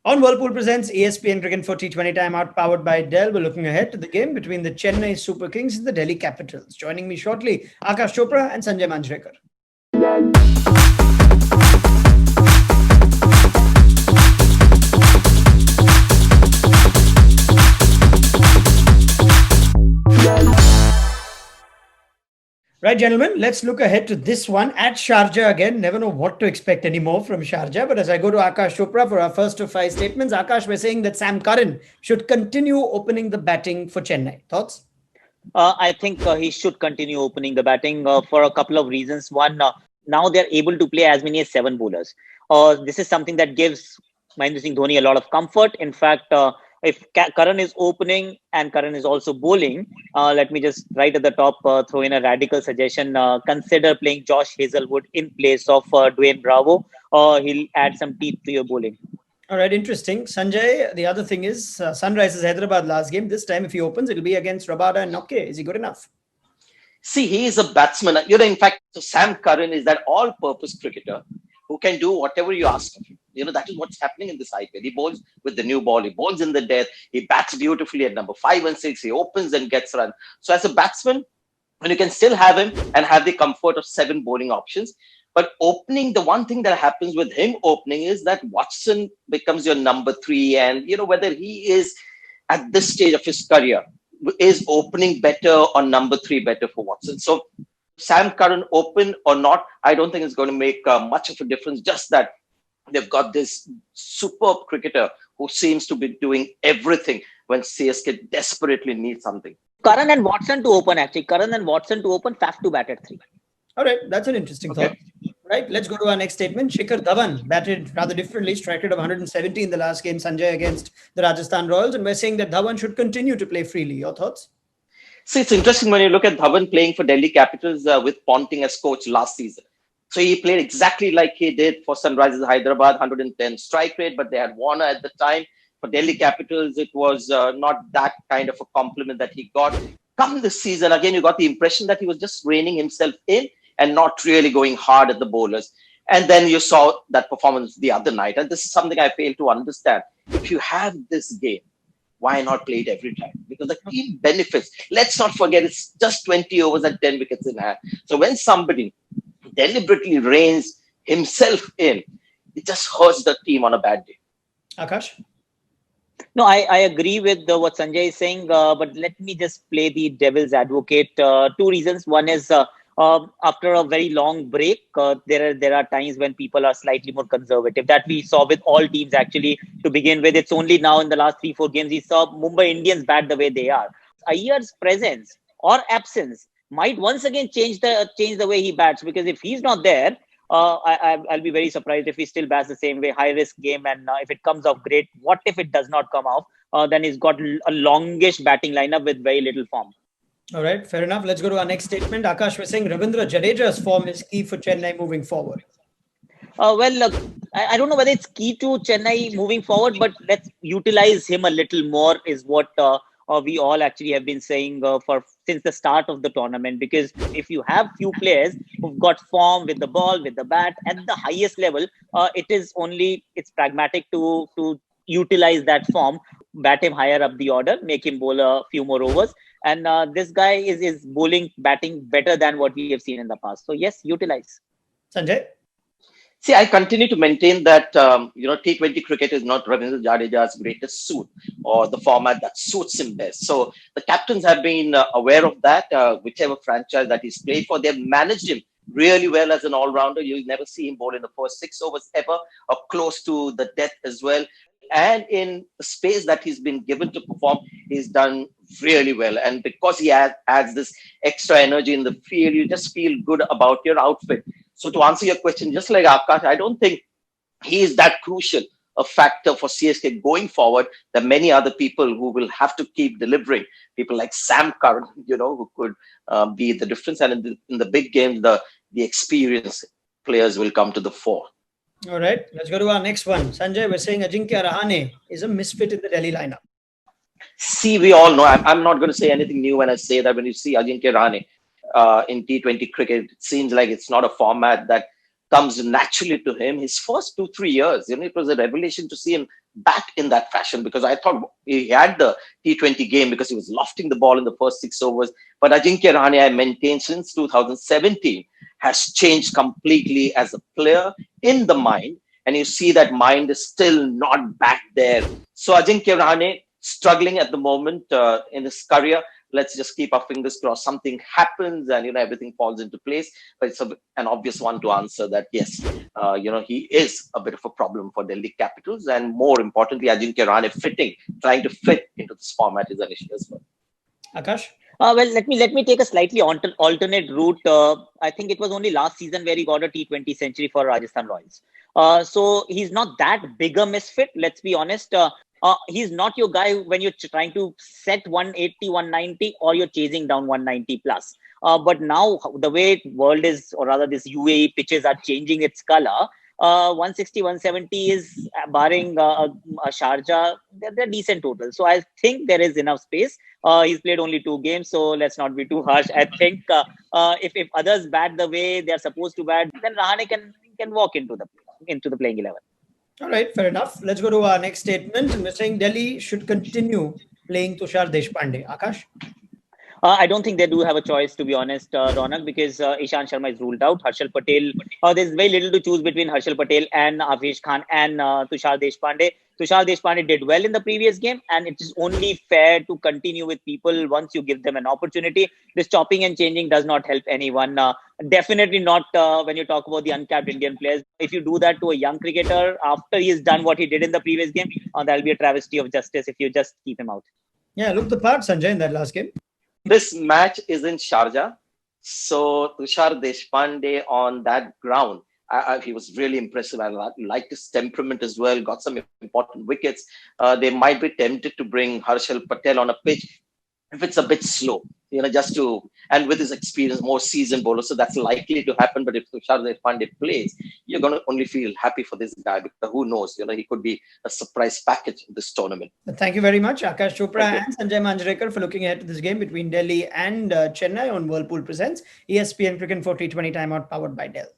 On Whirlpool presents ESPN Cricket for T20 Timeout, powered by Dell. We're looking ahead to the game between the Chennai Super Kings and the Delhi Capitals. Joining me shortly, Akash Chopra and Sanjay Manjrekar. Right, gentlemen, let's look ahead to this one at Sharjah again. Never know what to expect anymore from Sharjah. But as I go to Akash Chopra for our first of five statements, Akash, we're saying that Sam Curran should continue opening the batting for Chennai. Thoughts? I think he should continue opening the batting for a couple of reasons. One, now they're able to play as many as 7 bowlers. This is something that gives Mahendra Singh Dhoni a lot of comfort. In fact, if Curran is opening and Curran is also bowling, let me just right at the top throw in a radical suggestion. Consider playing Josh Hazelwood in place of Dwayne Bravo. He'll add some teeth to your bowling. All right, interesting. Sanjay, the other thing is Sunrisers Hyderabad last game. This time, if he opens, it'll be against Rabada and Nokke. Is he good enough? See, he is a batsman. In fact, so Sam Curran is that all-purpose cricketer who can do whatever you ask of him. That is what's happening in this IPL. He bowls with the new ball. He bowls in the death. He bats beautifully at number 5 and 6. He opens and gets run. So as a batsman, when you can still have him and have the comfort of 7 bowling options. But opening, the one thing that happens with him opening is that Watson becomes your number 3. And, whether he is at this stage of his career, is opening better or number 3 better for Watson. So Sam Curran open or not, I don't think it's going to make much of a difference. Just that they've got this superb cricketer who seems to be doing everything when CSK desperately needs something. Curran and Watson to open, actually. Curran and Watson to open, Faf to bat at 3. All right, that's an interesting thought. Right, let's go to our next statement. Shikhar Dhawan batted rather differently, strike rate of 170 in the last game, Sanjay, against the Rajasthan Royals. And we're saying that Dhawan should continue to play freely. Your thoughts? See, it's interesting when you look at Dhawan playing for Delhi Capitals with Ponting as coach last season. So he played exactly like he did for Sunrisers Hyderabad, 110 strike rate, but they had Warner at the time. For Delhi Capitals, it was not that kind of a compliment that he got. Come this season, again, you got the impression that he was just reining himself in and not really going hard at the bowlers. And then you saw that performance the other night. And this is something I fail to understand. If you have this game, why not play it every time? Because the team benefits. Let's not forget, it's just 20 overs and 10 wickets in hand. So when somebody deliberately reins himself in, it just hurts the team on a bad day. Akash? No, I agree with what Sanjay is saying, but let me just play the devil's advocate. 2 reasons. One is after a very long break, there are times when people are slightly more conservative. That we saw with all teams actually to begin with. It's only now in the last 3-4 games we saw Mumbai Indians bat the way they are. Iyer's presence or absence might once again change the way he bats, because if he's not there, I'll be very surprised if he still bats the same way. High risk game, and if it comes off, great. What if it does not come off? Then he's got a longish batting lineup with very little form. All right, fair enough. Let's go to our next statement. Akash, we're saying Ravindra Jadeja's form is key for Chennai moving forward. I don't know whether it's key to Chennai moving forward, but let's utilize him a little more is what we all actually have been saying since the start of the tournament. Because if you have few players who've got form with the ball, with the bat at the highest level, it's pragmatic to utilize that form, bat him higher up the order, make him bowl a few more overs. And this guy is batting better than what we have seen in the past. So yes, utilize. Sanjay? See, I continue to maintain that, T20 cricket is not Ravindra Jadeja's greatest suit or the format that suits him best. So the captains have been aware of that, whichever franchise that he's played for. They've managed him really well as an all-rounder. You'll never see him bowl in the first 6 overs ever, or close to the death as well. And in the space that he's been given to perform, he's done really well. And because he adds this extra energy in the field, you just feel good about your outfit. So to answer your question, just like Akash, I don't think he is that crucial a factor for CSK going forward. There are many other people who will have to keep delivering. People like Sam Curran, who could be the difference. And in the big games, the experienced players will come to the fore. All right, let's go to our next one. Sanjay, we're saying Ajinkya Rahane is a misfit in the Delhi lineup. See, we all know, I'm not going to say anything new when I say that when you see Ajinkya Rahane in T20 cricket, it seems like it's not a format that comes naturally to him. His first 2-3 years, it was a revelation to see him back in that fashion, because I thought he had the T20 game because he was lofting the ball in the first 6 overs. But Ajinkya Rahane, I maintain since 2017, has changed completely as a player in the mind. And you see that mind is still not back there. So Ajinkya Rahane struggling at the moment in his career. Let's just keep our fingers crossed. Something happens and, everything falls into place. But it's an obvious one to answer that, yes, he is a bit of a problem for Delhi Capitals. And more importantly, Ajinkya Rahane trying to fit into this format is an issue as well. Akash? Well, let me take a slightly alternate route. I think it was only last season where he got a T20 century for Rajasthan Royals. So he's not that big a misfit, let's be honest. He's not your guy when you're trying to set 180, 190 or you're chasing down 190 plus. But now the way world is, or rather this UAE pitches are changing its color, 160, 170 is barring Sharjah. They're decent total. So I think there is enough space. He's played only 2 games, so let's not be too harsh. I think if others bat the way they're supposed to bat, then Rahane can walk into the playing 11. All right, fair enough. Let's go to our next statement. We're saying Delhi should continue playing Tushar Deshpande. Akash? I don't think they do have a choice, to be honest, Ronak, because Ishant Sharma is ruled out. Harshal Patel, there's very little to choose between Harshal Patel and Hafiz Khan and Tushar Deshpande. Tushar Deshpande did well in the previous game, and it is only fair to continue with people once you give them an opportunity. This chopping and changing does not help anyone. Definitely not when you talk about the uncapped Indian players. If you do that to a young cricketer after he's done what he did in the previous game, that'll be a travesty of justice if you just keep him out. Yeah, look the part, Sanjay, in that last game. This match is in Sharjah. So Tushar Deshpande on that ground, he was really impressive. I liked his temperament as well, got some important wickets. They might be tempted to bring Harshal Patel on a pitch if it's a bit slow, and with his experience, more seasoned bowler. So that's likely to happen. But if Tushar Deshpande plays, you're going to only feel happy for this guy, because who knows, he could be a surprise package in this tournament. Thank you very much, Akash Chopra and Sanjay Manjrekar, for looking ahead to this game between Delhi and Chennai on Whirlpool Presents ESPN Cricket for T20 Timeout, powered by Dell.